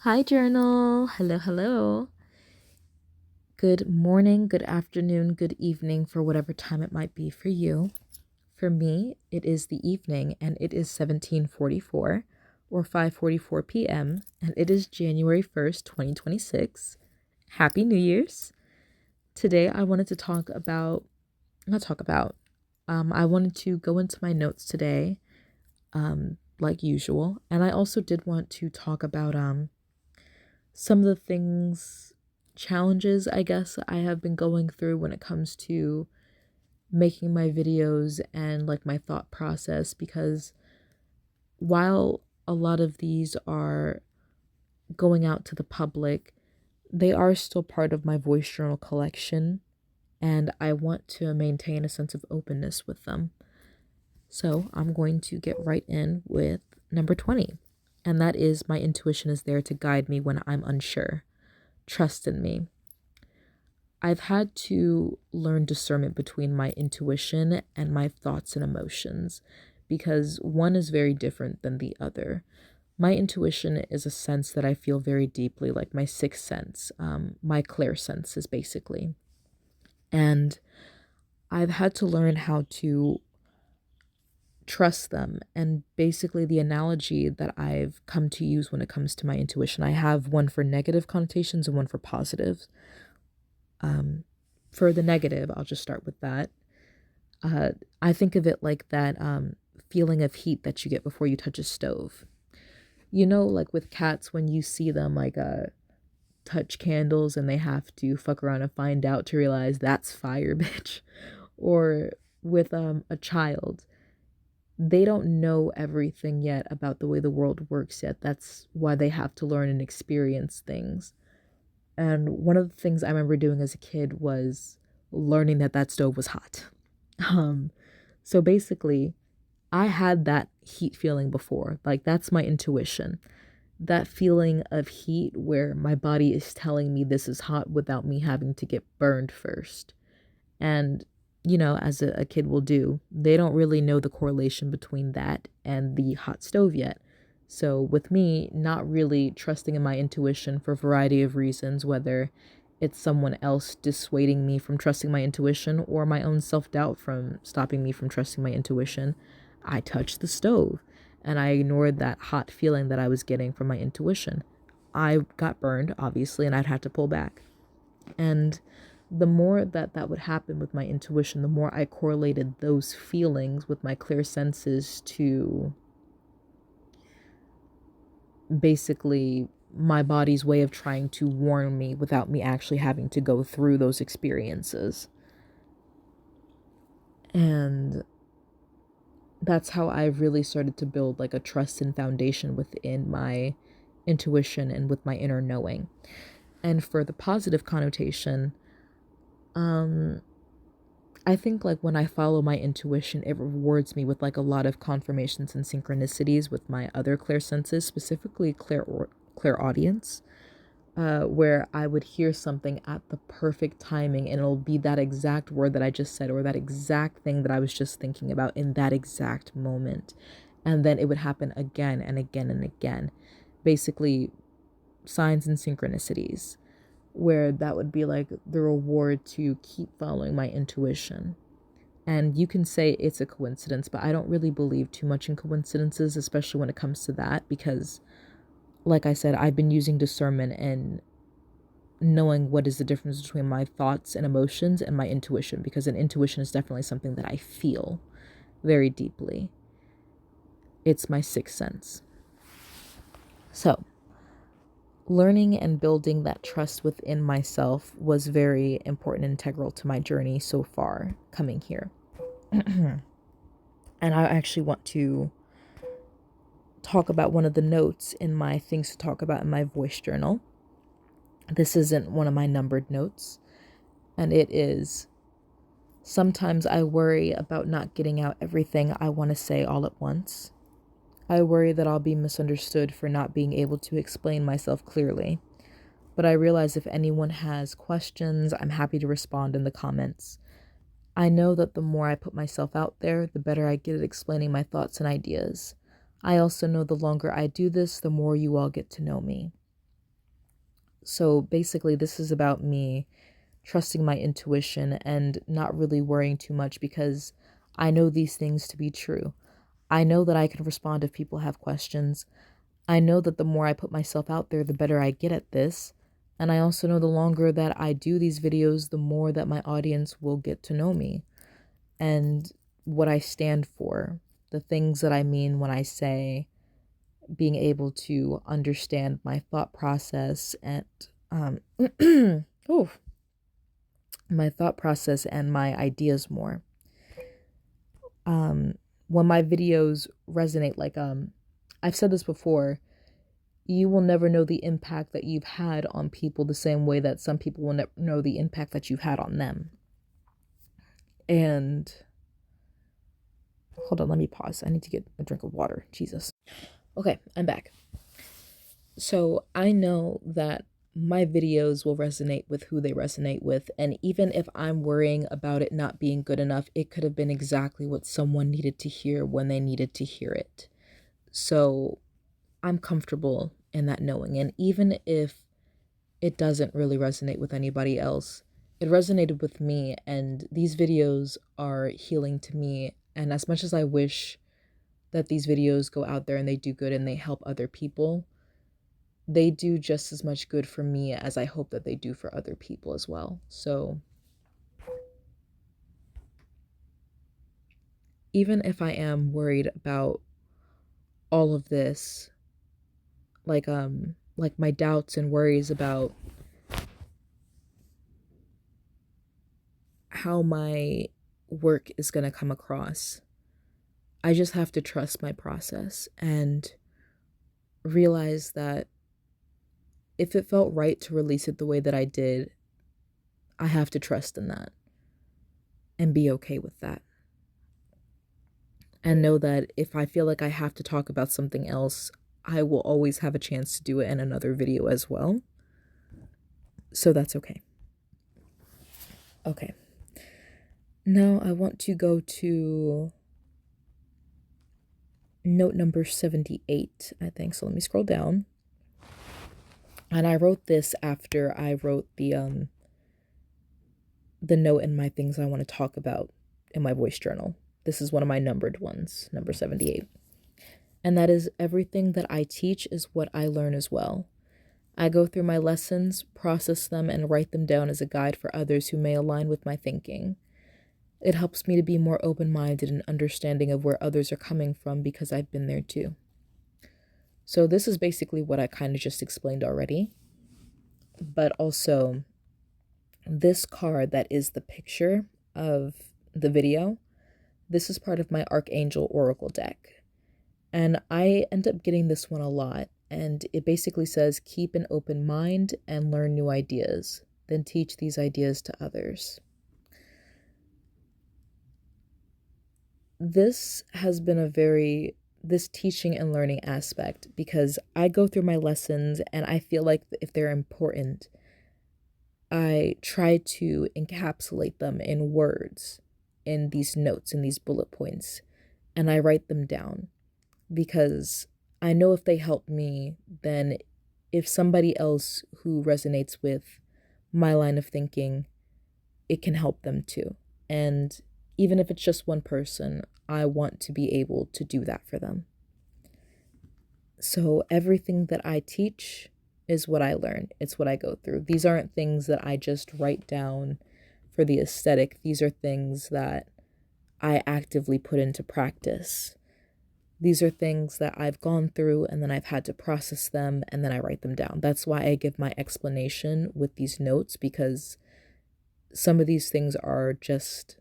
Hi, journal. Hello, hello. Good morning, good afternoon, good evening for whatever time it might be for you. For me, it is the evening and it is 17:44 or 5:44 p.m. and it is January 1st, 2026. Happy New Year's. Today I wanted to I wanted to go into my notes today like usual, and I also did want to talk about some of the challenges, I guess, I have been going through when it comes to making my videos and like my thought process, because while a lot of these are going out to the public, they are still part of my voice journal collection, and I want to maintain a sense of openness with them. So I'm going to get right in with number 20, and that is my intuition is there to guide me when I'm unsure. Trust in me. I've had to learn discernment between my intuition and my thoughts and emotions, because one is very different than the other. My intuition is a sense that I feel very deeply, like my sixth sense, my clairsenses, basically. And I've had to learn how to trust them. And basically, the analogy that I've come to use when it comes to my intuition, I have one for negative connotations and one for positive. For the negative, I'll just start with that. I think of it like that feeling of heat that you get before you touch a stove. You know, like with cats, when you see them touch candles and they have to fuck around and find out to realize that's fire, bitch. Or with a child, they don't know everything yet about the way the world works yet. That's why they have to learn and experience things. And one of the things I remember doing as a kid was learning that that stove was hot. Um, so basically, I had that heat feeling before. Like, that's my intuition. That feeling of heat where my body is telling me this is hot without me having to get burned first. And, as a kid will do, they don't really know the correlation between that and the hot stove yet. So with me, not really trusting in my intuition for a variety of reasons, whether it's someone else dissuading me from trusting my intuition or my own self-doubt from stopping me from trusting my intuition, I touched the stove and I ignored that hot feeling that I was getting from my intuition. I got burned, obviously, and I'd have to pull back. And the more that would happen with my intuition, the more I correlated those feelings with my clear senses to basically my body's way of trying to warn me without me actually having to go through those experiences. And that's how I've really started to build like a trust and foundation within my intuition and with my inner knowing. And for the positive connotation, I think like when I follow my intuition, it rewards me with like a lot of confirmations and synchronicities with my other clear senses, specifically clairaudience, where I would hear something at the perfect timing and it'll be that exact word that I just said or that exact thing that I was just thinking about in that exact moment. And then it would happen again and again and again. Basically, signs and synchronicities, where that would be like the reward to keep following my intuition. And you can say it's a coincidence, but I don't really believe too much in coincidences, especially when it comes to that, because like I said, I've been using discernment and knowing what is the difference between my thoughts and emotions and my intuition, because an intuition is definitely something that I feel very deeply. It's my sixth sense. So, learning and building that trust within myself was very important and integral to my journey so far coming here. And I actually want to talk about one of the notes in my things to talk about in my voice journal. This isn't one of my numbered notes, and it is: sometimes I worry about not getting out everything I want to say all at once. I worry that I'll be misunderstood for not being able to explain myself clearly. But I realize if anyone has questions, I'm happy to respond in the comments. I know that the more I put myself out there, the better I get at explaining my thoughts and ideas. I also know the longer I do this, the more you all get to know me. So basically, this is about me trusting my intuition and not really worrying too much because I know these things to be true. I know that I can respond if people have questions. I know that the more I put myself out there, the better I get at this. And I also know the longer that I do these videos, the more that my audience will get to know me and what I stand for, the things that I mean when I say being able to understand my thought process and oh, my thought process and my ideas more. When my videos resonate, like I've said this before, you will never know the impact that you've had on people the same way that some people will never know the impact that you've had on them. And hold on, let me pause. I need to get a drink of water. Jesus. Okay, I'm back. So I know that my videos will resonate with who they resonate with. And even if I'm worrying about it not being good enough, it could have been exactly what someone needed to hear when they needed to hear it. So I'm comfortable in that knowing. And even if it doesn't really resonate with anybody else, it resonated with me. And these videos are healing to me. And as much as I wish that these videos go out there and they do good and they help other people, they do just as much good for me as I hope that they do for other people as well. So even if I am worried about all of this, like my doubts and worries about how my work is going to come across, I just have to trust my process and realize that if it felt right to release it the way that I did, I have to trust in that and be okay with that. And know that if I feel like I have to talk about something else, I will always have a chance to do it in another video as well. So that's okay. Okay. Now I want to go to note number 78, I think. So let me scroll down. And I wrote this after I wrote the note in my things I want to talk about in my voice journal. This is one of my numbered ones, number 78. And that is, everything that I teach is what I learn as well. I go through my lessons, process them, and write them down as a guide for others who may align with my thinking. It helps me to be more open-minded and understanding of where others are coming from because I've been there too. So this is basically what I kind of just explained already. But also, this card that is the picture of the video, this is part of my Archangel Oracle deck. And I end up getting this one a lot. And it basically says, keep an open mind and learn new ideas. Then teach these ideas to others. This has been this teaching and learning aspect, because I go through my lessons and I feel like if they're important, I try to encapsulate them in words, in these notes, in these bullet points, and I write them down because I know if they help me, then if somebody else who resonates with my line of thinking, it can help them too. And even if it's just one person, I want to be able to do that for them. So everything that I teach is what I learn. It's what I go through. These aren't things that I just write down for the aesthetic. These are things that I actively put into practice. These are things that I've gone through and then I've had to process them and then I write them down. That's why I give my explanation with these notes, because some of these things are just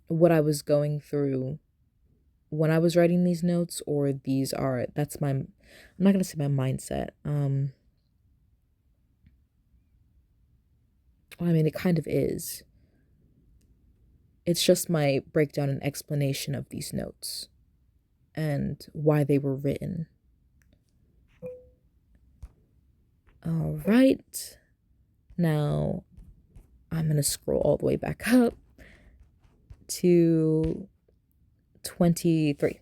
what I was going through when I was writing these notes, or that's my, I'm not going to say my mindset. I mean, it kind of is. It's just my breakdown and explanation of these notes and why they were written. All right. Now, I'm going to scroll all the way back up to 23.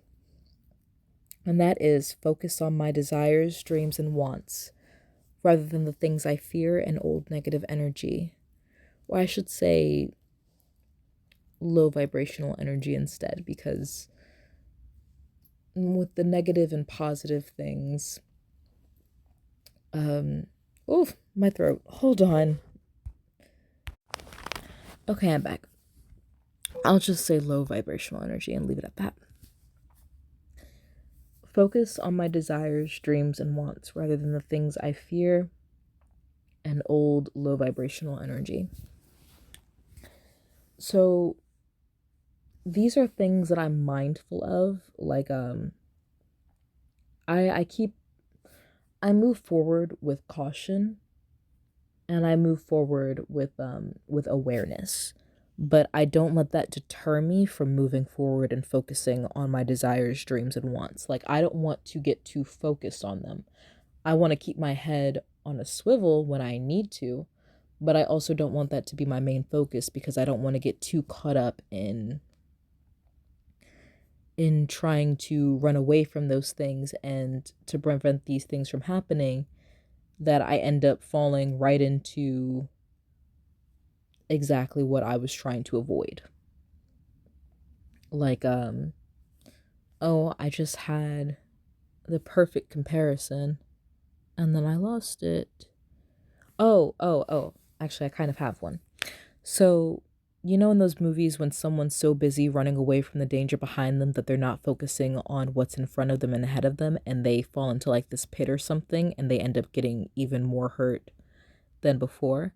And that is focus on my desires, dreams, and wants, rather than the things I fear and old negative energy. Or I should say low vibrational energy instead, because with the negative and positive things, oh, my throat. Hold on. Okay, I'm back. I'll just say low vibrational energy and leave it at that. Focus on my desires, dreams, and wants rather than the things I fear and old low vibrational energy. So these are things that I'm mindful of. Like I move forward with caution, and I move forward with awareness. But I don't let that deter me from moving forward and focusing on my desires, dreams, and wants. Like, I don't want to get too focused on them. I want to keep my head on a swivel when I need to, but I also don't want that to be my main focus, because I don't want to get too caught up in trying to run away from those things and to prevent these things from happening, that I end up falling right into exactly what I was trying to avoid. Like, oh, I just had the perfect comparison and then I lost it. Oh. Actually, I kind of have one. So, you know, in those movies when someone's so busy running away from the danger behind them that they're not focusing on what's in front of them and ahead of them, and they fall into like this pit or something and they end up getting even more hurt than before?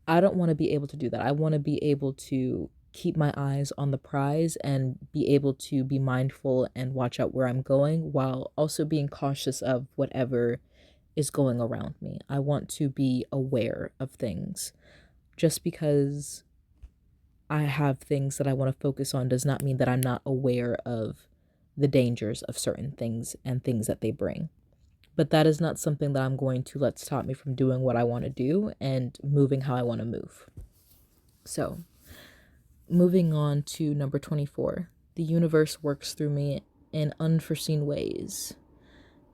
I don't want to be able to do that. I want to be able to keep my eyes on the prize and be able to be mindful and watch out where I'm going, while also being cautious of whatever is going around me. I want to be aware of things. Just because I have things that I want to focus on does not mean that I'm not aware of the dangers of certain things and things that they bring. But that is not something that I'm going to let stop me from doing what I want to do and moving how I want to move. So, moving on to number 24. The universe works through me in unforeseen ways.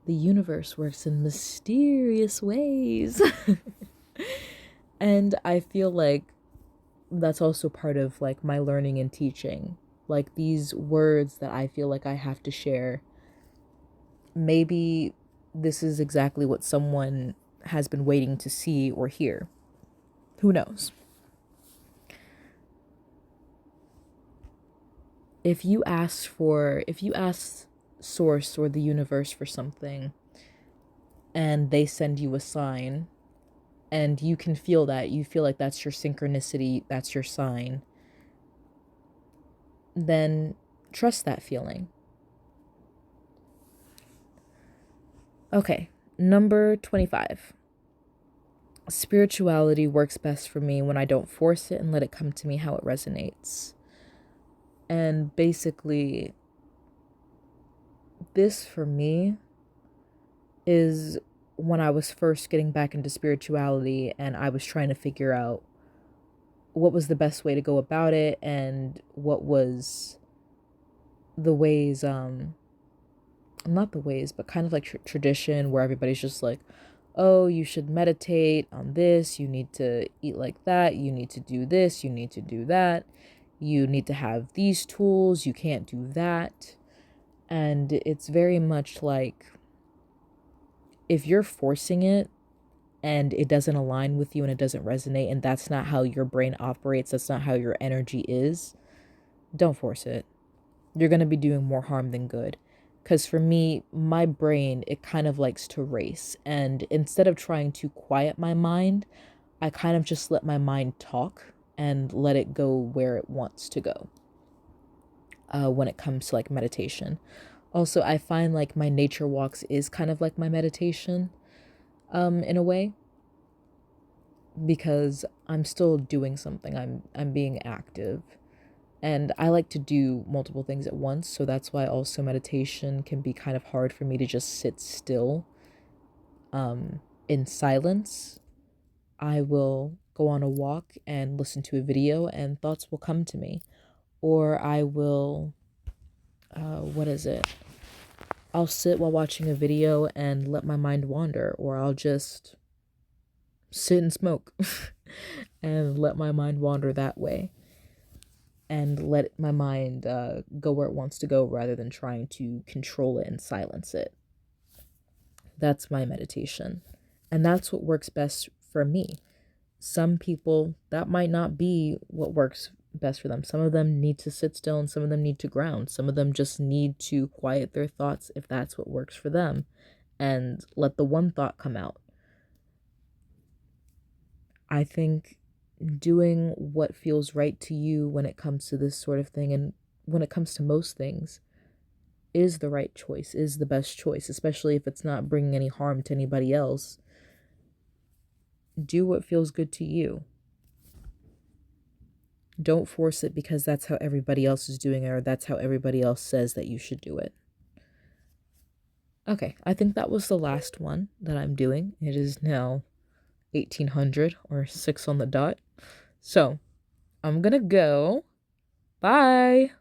The universe works in mysterious ways. And I feel like that's also part of like my learning and teaching. Like, these words that I feel like I have to share, maybe this is exactly what someone has been waiting to see or hear. Who knows? If you ask source or the universe for something and they send you a sign, and you can feel that, you feel like that's your synchronicity, that's your sign, then trust that feeling. Okay, number 25. Spirituality works best for me when I don't force it and let it come to me how it resonates. And basically, this for me is when I was first getting back into spirituality and I was trying to figure out what was the best way to go about it and what was the ways, not the ways, but kind of like tradition, where everybody's just like, oh, you should meditate on this, you need to eat like that, you need to do this, you need to do that, you need to have these tools, you can't do that. And it's very much like, if you're forcing it and it doesn't align with you and it doesn't resonate, and that's not how your brain operates, that's not how your energy is, don't force it. You're going to be doing more harm than good. Because for me, my brain, it kind of likes to race. And instead of trying to quiet my mind, I kind of just let my mind talk and let it go where it wants to go when it comes to like meditation. Also, I find like my nature walks is kind of like my meditation in a way, because I'm still doing something. I'm being active. And I like to do multiple things at once, so that's why also meditation can be kind of hard for me to just sit still in silence. I will go on a walk and listen to a video and thoughts will come to me. Or I will, what is it? I'll sit while watching a video and let my mind wander, or I'll just sit and smoke and let my mind wander that way and let my mind go where it wants to go rather than trying to control it and silence it. That's my meditation. And that's what works best for me. Some people, that might not be what works best for them. Some of them need to sit still and some of them need to ground. Some of them just need to quiet their thoughts if that's what works for them and let the one thought come out. I think doing what feels right to you when it comes to this sort of thing, and when it comes to most things, is the right choice, is the best choice, especially if it's not bringing any harm to anybody else. Do what feels good to you. Don't force it because that's how everybody else is doing it, or that's how everybody else says that you should do it. Okay, I think that was the last one that I'm doing. It is now 1800 or 6 on the dot. So, I'm gonna go. Bye.